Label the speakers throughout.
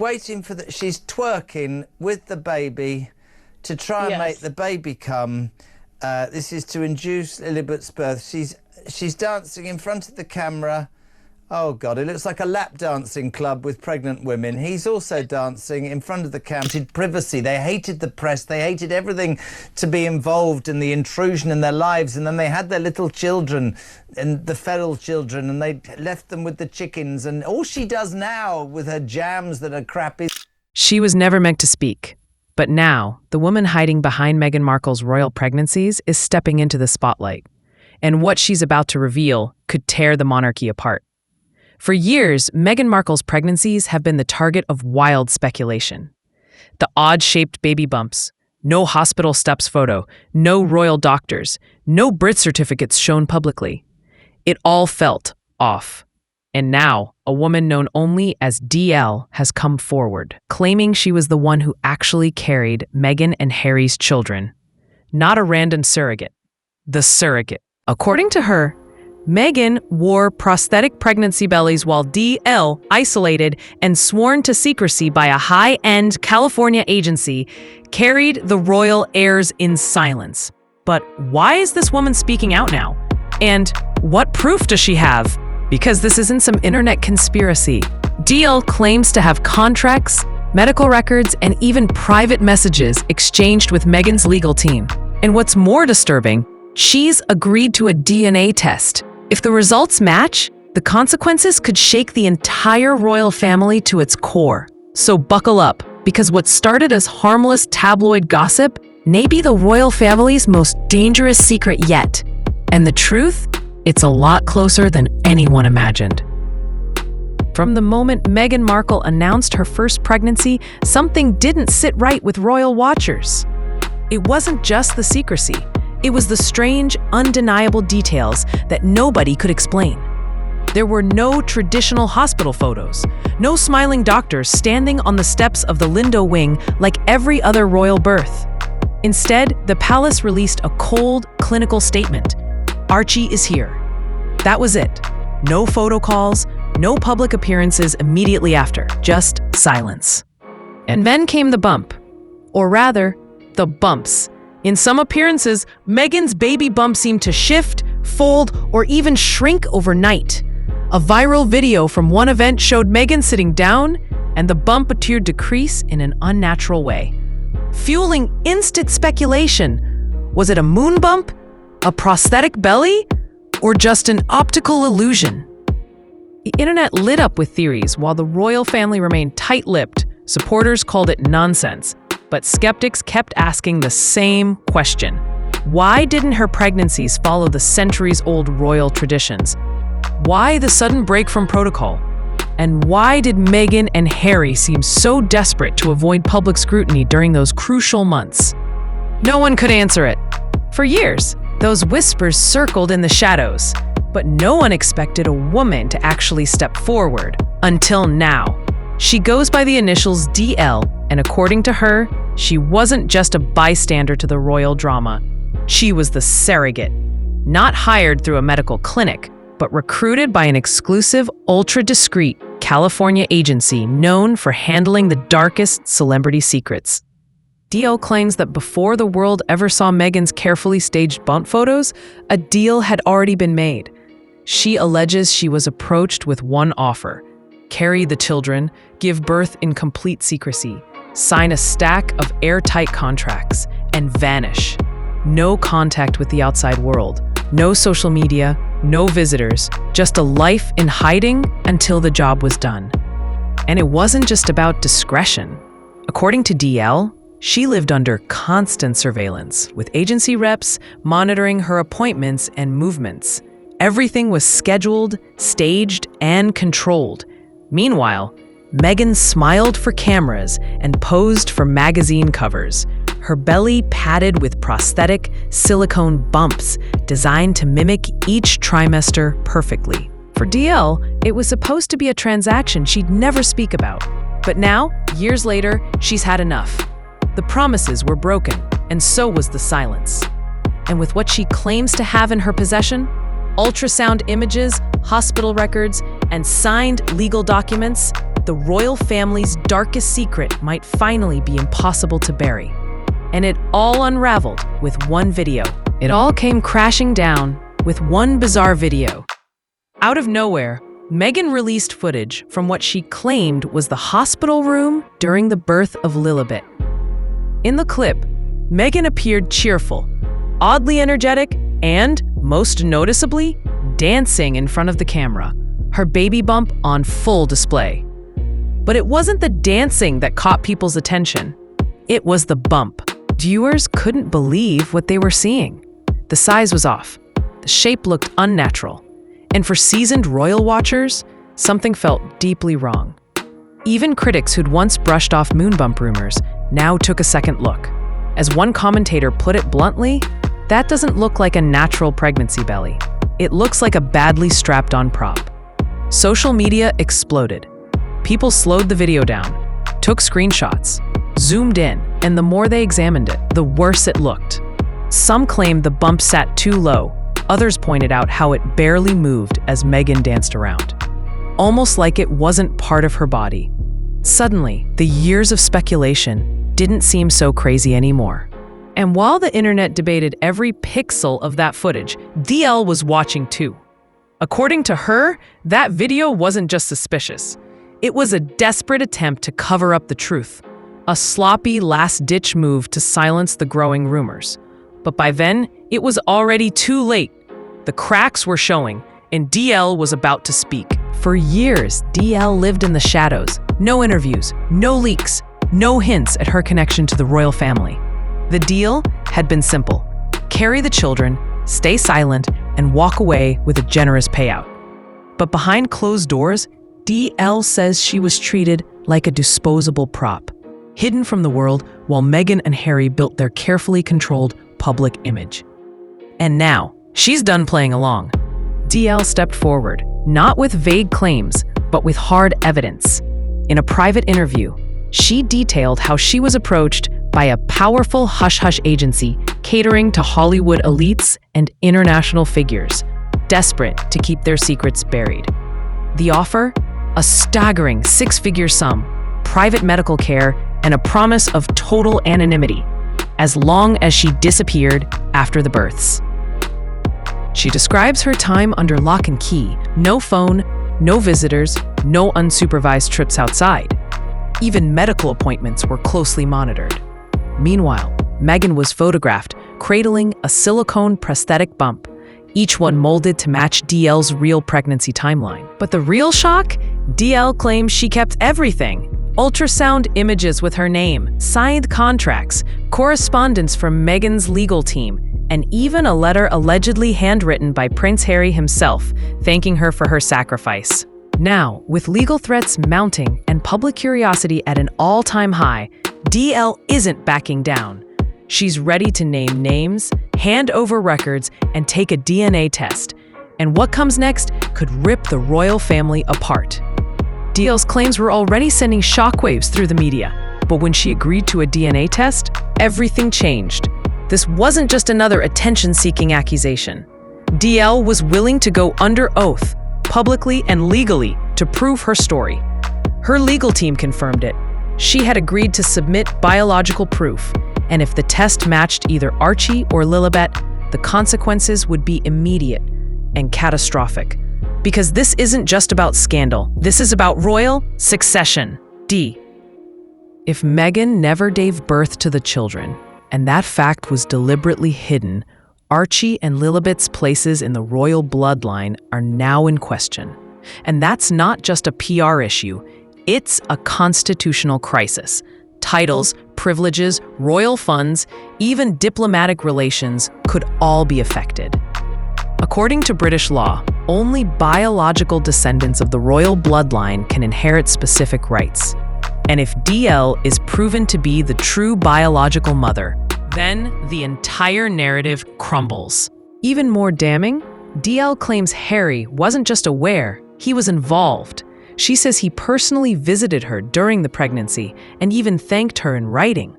Speaker 1: Waiting for the... She's twerking with the baby to try and make the baby come. This is to induce Lilibet's birth. She's dancing in front of the camera. Oh, God, it looks like a lap dancing club with pregnant women. He's also dancing in front of the camera. Privacy. They hated the press. They hated everything to be involved in the intrusion in their lives. And then they had their little children, and the feral children, and they left them with the chickens. And all she does now with her jams that are crappy...
Speaker 2: She was never meant to speak. But now, the woman hiding behind Meghan Markle's royal pregnancies is stepping into the spotlight. And what she's about to reveal could tear the monarchy apart. For years, Meghan Markle's pregnancies have been the target of wild speculation. The odd-shaped baby bumps, no hospital steps photo, no royal doctors, no birth certificates shown publicly. It all felt off. And now, a woman known only as DL has come forward, claiming she was the one who actually carried Meghan and Harry's children. Not a random surrogate. The surrogate. According to her, Meghan wore prosthetic pregnancy bellies while DL, isolated and sworn to secrecy by a high-end California agency, carried the royal heirs in silence. But why is this woman speaking out now? And what proof does she have? Because this isn't some internet conspiracy. DL claims to have contracts, medical records, and even private messages exchanged with Meghan's legal team. And what's more disturbing, she's agreed to a DNA test. If the results match, the consequences could shake the entire royal family to its core. So buckle up, because what started as harmless tabloid gossip may be the royal family's most dangerous secret yet. And the truth? It's a lot closer than anyone imagined. From the moment Meghan Markle announced her first pregnancy, something didn't sit right with royal watchers. It wasn't just the secrecy. It was the strange, undeniable details that nobody could explain. There were no traditional hospital photos, no smiling doctors standing on the steps of the Lindo wing like every other royal birth. Instead, the palace released a cold, clinical statement. Archie is here. That was it. No photo calls, no public appearances immediately after, just silence. And then came the bump. Or rather, the bumps. In some appearances, Meghan's baby bump seemed to shift, fold, or even shrink overnight. A viral video from one event showed Meghan sitting down, and the bump appeared to decrease in an unnatural way, fueling instant speculation. Was it a moon bump, a prosthetic belly, or just an optical illusion? The internet lit up with theories while the royal family remained tight-lipped. Supporters called it nonsense. But skeptics kept asking the same question. Why didn't her pregnancies follow the centuries-old royal traditions? Why the sudden break from protocol? And why did Meghan and Harry seem so desperate to avoid public scrutiny during those crucial months? No one could answer it. For years, those whispers circled in the shadows, but no one expected a woman to actually step forward. Until now. She goes by the initials DL, and according to her, she wasn't just a bystander to the royal drama. She was the surrogate, not hired through a medical clinic, but recruited by an exclusive, ultra-discreet California agency known for handling the darkest celebrity secrets. DL claims that before the world ever saw Meghan's carefully staged bump photos, a deal had already been made. She alleges she was approached with one offer: carry the children, give birth in complete secrecy, sign a stack of airtight contracts, and vanish. No contact with the outside world, no social media, no visitors, just a life in hiding until the job was done. And it wasn't just about discretion. According to DL, she lived under constant surveillance, with agency reps monitoring her appointments and movements. Everything was scheduled, staged, and controlled. Meanwhile, Meghan smiled for cameras and posed for magazine covers, her belly padded with prosthetic silicone bumps designed to mimic each trimester perfectly. For DL, it was supposed to be a transaction she'd never speak about. But now, years later, she's had enough. The promises were broken, and so was the silence. And with what she claims to have in her possession, ultrasound images, hospital records, and signed legal documents, the royal family's darkest secret might finally be impossible to bury. And it all unraveled with one video. It all came crashing down with one bizarre video. Out of nowhere, Meghan released footage from what she claimed was the hospital room during the birth of Lilibet. In the clip, Meghan appeared cheerful, oddly energetic, and, most noticeably, dancing in front of the camera, her baby bump on full display. But it wasn't the dancing that caught people's attention. It was the bump. Viewers couldn't believe what they were seeing. The size was off. The shape looked unnatural. And for seasoned royal watchers, something felt deeply wrong. Even critics who'd once brushed off moon bump rumors now took a second look. As one commentator put it bluntly, that doesn't look like a natural pregnancy belly. It looks like a badly strapped-on prop. Social media exploded. People slowed the video down, took screenshots, zoomed in, and the more they examined it, the worse it looked. Some claimed the bump sat too low. Others pointed out how it barely moved as Meghan danced around, almost like it wasn't part of her body. Suddenly, the years of speculation didn't seem so crazy anymore. And while the internet debated every pixel of that footage, DL was watching too. According to her, that video wasn't just suspicious. It was a desperate attempt to cover up the truth, a sloppy last-ditch move to silence the growing rumors. But by then, it was already too late. The cracks were showing, and DL was about to speak. For years, DL lived in the shadows. No interviews, no leaks, no hints at her connection to the royal family. The deal had been simple: carry the children, stay silent, and walk away with a generous payout. But behind closed doors, DL says she was treated like a disposable prop, hidden from the world while Meghan and Harry built their carefully controlled public image. And now, she's done playing along. DL stepped forward, not with vague claims, but with hard evidence. In a private interview, she detailed how she was approached by a powerful hush-hush agency catering to Hollywood elites and international figures, desperate to keep their secrets buried. The offer? A staggering six-figure sum, private medical care, and a promise of total anonymity, as long as she disappeared after the births. She describes her time under lock and key: no phone, no visitors, no unsupervised trips outside. Even medical appointments were closely monitored. Meanwhile, Meghan was photographed cradling a silicone prosthetic bump, each one molded to match DL's real pregnancy timeline. But the real shock? DL claims she kept everything. Ultrasound images with her name, signed contracts, correspondence from Meghan's legal team, and even a letter allegedly handwritten by Prince Harry himself, thanking her for her sacrifice. Now, with legal threats mounting and public curiosity at an all-time high, DL isn't backing down. She's ready to name names, hand over records, and take a DNA test. And what comes next could rip the royal family apart. DL's claims were already sending shockwaves through the media, but when she agreed to a DNA test, everything changed. This wasn't just another attention-seeking accusation. DL was willing to go under oath, publicly and legally, to prove her story. Her legal team confirmed it. She had agreed to submit biological proof, and if the test matched either Archie or Lilibet, the consequences would be immediate and catastrophic. Because this isn't just about scandal. This is about royal succession. D. If Meghan never gave birth to the children, and that fact was deliberately hidden, Archie and Lilibet's places in the royal bloodline are now in question. And that's not just a PR issue. It's a constitutional crisis. Titles, privileges, royal funds, even diplomatic relations could all be affected. According to British law, only biological descendants of the royal bloodline can inherit specific rights. And if DL is proven to be the true biological mother, then the entire narrative crumbles. Even more damning, DL claims Harry wasn't just aware, he was involved. She says he personally visited her during the pregnancy and even thanked her in writing.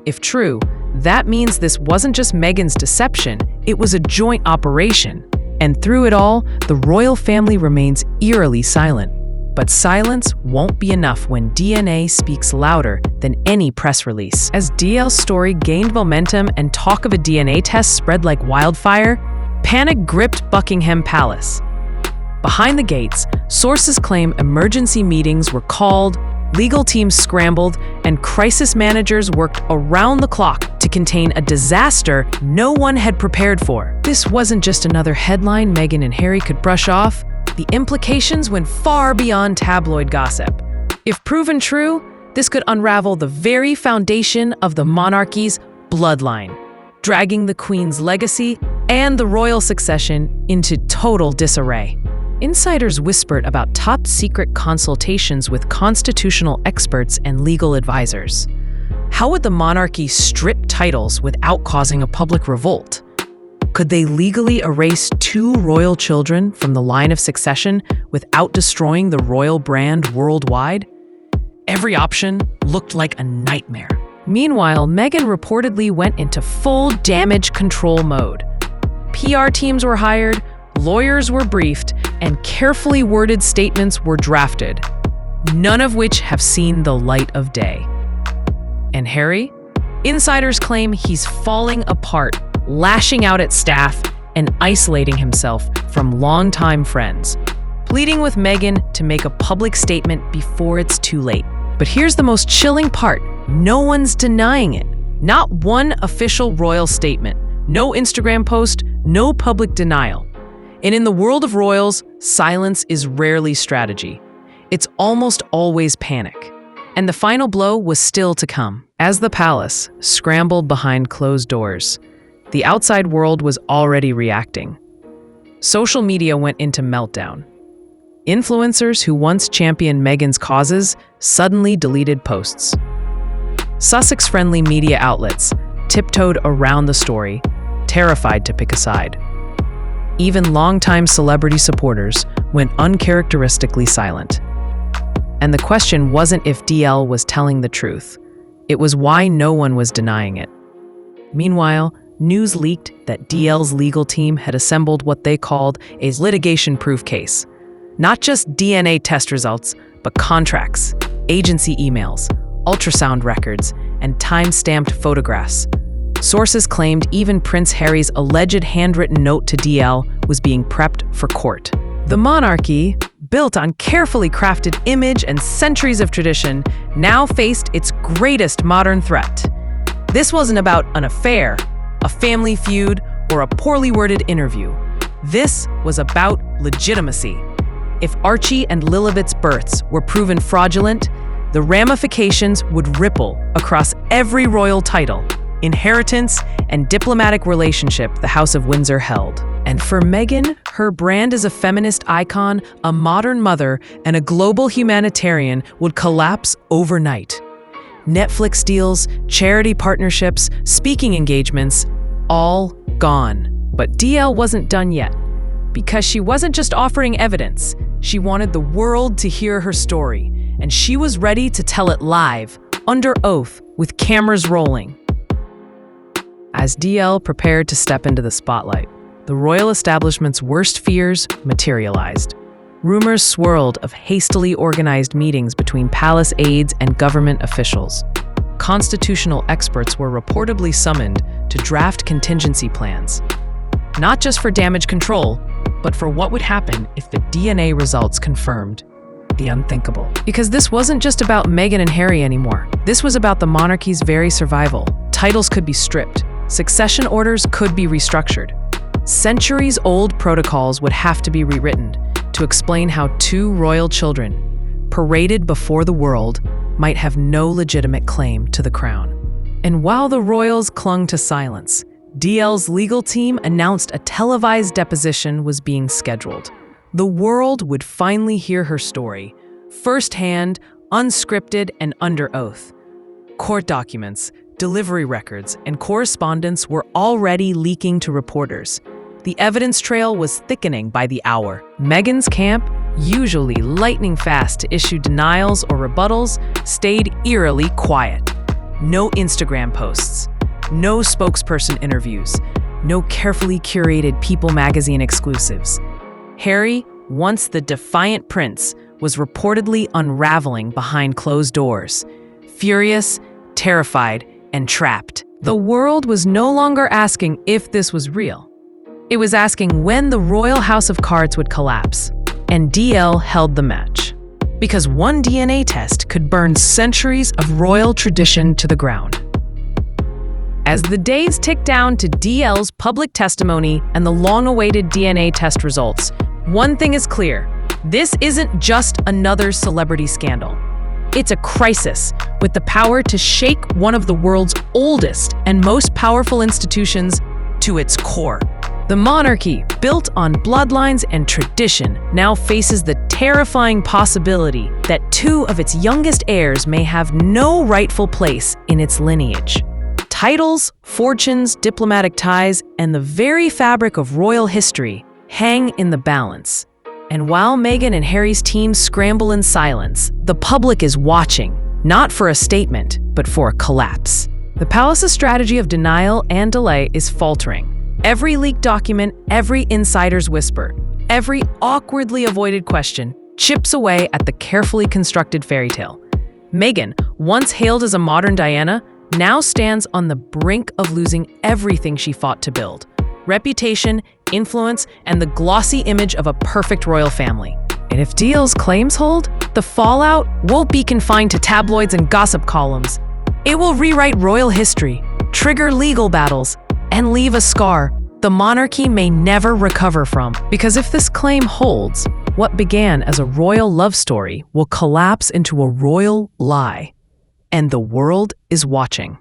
Speaker 2: If true, that means this wasn't just Meghan's deception, it was a joint operation. And through it all, the royal family remains eerily silent. But silence won't be enough when DNA speaks louder than any press release. As DL's story gained momentum and talk of a DNA test spread like wildfire, panic gripped Buckingham Palace. Behind the gates, sources claim emergency meetings were called, legal teams scrambled, and crisis managers worked around the clock to contain a disaster no one had prepared for. This wasn't just another headline Meghan and Harry could brush off. The implications went far beyond tabloid gossip. If proven true, this could unravel the very foundation of the monarchy's bloodline, dragging the Queen's legacy and the royal succession into total disarray. Insiders whispered about top-secret consultations with constitutional experts and legal advisors. How would the monarchy strip titles without causing a public revolt? Could they legally erase 2 royal children from the line of succession without destroying the royal brand worldwide? Every option looked like a nightmare. Meanwhile, Meghan reportedly went into full damage control mode. PR teams were hired, lawyers were briefed, and carefully worded statements were drafted, none of which have seen the light of day. And Harry? Insiders claim he's falling apart, lashing out at staff and isolating himself from longtime friends, pleading with Meghan to make a public statement before it's too late. But here's the most chilling part. No one's denying it. Not one official royal statement, no Instagram post, no public denial. And in the world of royals, silence is rarely strategy. It's almost always panic. And the final blow was still to come. As the palace scrambled behind closed doors, the outside world was already reacting. Social media went into meltdown. Influencers who once championed Meghan's causes suddenly deleted posts. Sussex-friendly media outlets tiptoed around the story, terrified to pick a side. Even longtime celebrity supporters went uncharacteristically silent. And the question wasn't if DL was telling the truth. It was why no one was denying it. Meanwhile, news leaked that DL's legal team had assembled what they called a litigation-proof case. Not just DNA test results, but contracts, agency emails, ultrasound records, and time-stamped photographs. Sources claimed even Prince Harry's alleged handwritten note to DL was being prepped for court. The monarchy, built on carefully crafted image and centuries of tradition, now faced its greatest modern threat. This wasn't about an affair, a family feud, or a poorly worded interview. This was about legitimacy. If Archie and Lilibet's births were proven fraudulent, the ramifications would ripple across every royal title, inheritance, and diplomatic relationship the House of Windsor held. And for Meghan, her brand as a feminist icon, a modern mother, and a global humanitarian would collapse overnight. Netflix deals, charity partnerships, speaking engagements, all gone. But DL wasn't done yet, because she wasn't just offering evidence. She wanted the world to hear her story, and she was ready to tell it live, under oath, with cameras rolling. As DL prepared to step into the spotlight, the royal establishment's worst fears materialized. Rumors swirled of hastily organized meetings between palace aides and government officials. Constitutional experts were reportedly summoned to draft contingency plans, not just for damage control, but for what would happen if the DNA results confirmed the unthinkable. Because this wasn't just about Meghan and Harry anymore. This was about the monarchy's very survival. Titles could be stripped. Succession orders could be restructured. Centuries-old protocols would have to be rewritten to explain how 2 royal children, paraded before the world, might have no legitimate claim to the crown. And while the royals clung to silence, DL's legal team announced a televised deposition was being scheduled. The world would finally hear her story, firsthand, unscripted, and under oath. Court documents, delivery records, and correspondence were already leaking to reporters. The evidence trail was thickening by the hour. Meghan's camp, usually lightning fast to issue denials or rebuttals, stayed eerily quiet. No Instagram posts, no spokesperson interviews, no carefully curated People magazine exclusives. Harry, once the defiant prince, was reportedly unraveling behind closed doors. Furious, terrified, and trapped, the world was no longer asking if this was real. It was asking when the royal house of cards would collapse. And DL held the match. Because one DNA test could burn centuries of royal tradition to the ground. As the days ticked down to DL's public testimony and the long-awaited DNA test results, one thing is clear. This isn't just another celebrity scandal. It's a crisis with the power to shake one of the world's oldest and most powerful institutions to its core. The monarchy, built on bloodlines and tradition, now faces the terrifying possibility that two of its youngest heirs may have no rightful place in its lineage. Titles, fortunes, diplomatic ties, and the very fabric of royal history hang in the balance. And while Meghan and Harry's team scramble in silence, the public is watching, not for a statement, but for a collapse. The palace's strategy of denial and delay is faltering. Every leaked document, every insider's whisper, every awkwardly avoided question chips away at the carefully constructed fairy tale. Meghan, once hailed as a modern Diana, now stands on the brink of losing everything she fought to build: reputation, influence, and the glossy image of a perfect royal family. And if DL's claims hold, the fallout won't be confined to tabloids and gossip columns. It will rewrite royal history, trigger legal battles, and leave a scar the monarchy may never recover from. Because if this claim holds, what began as a royal love story will collapse into a royal lie. And the world is watching.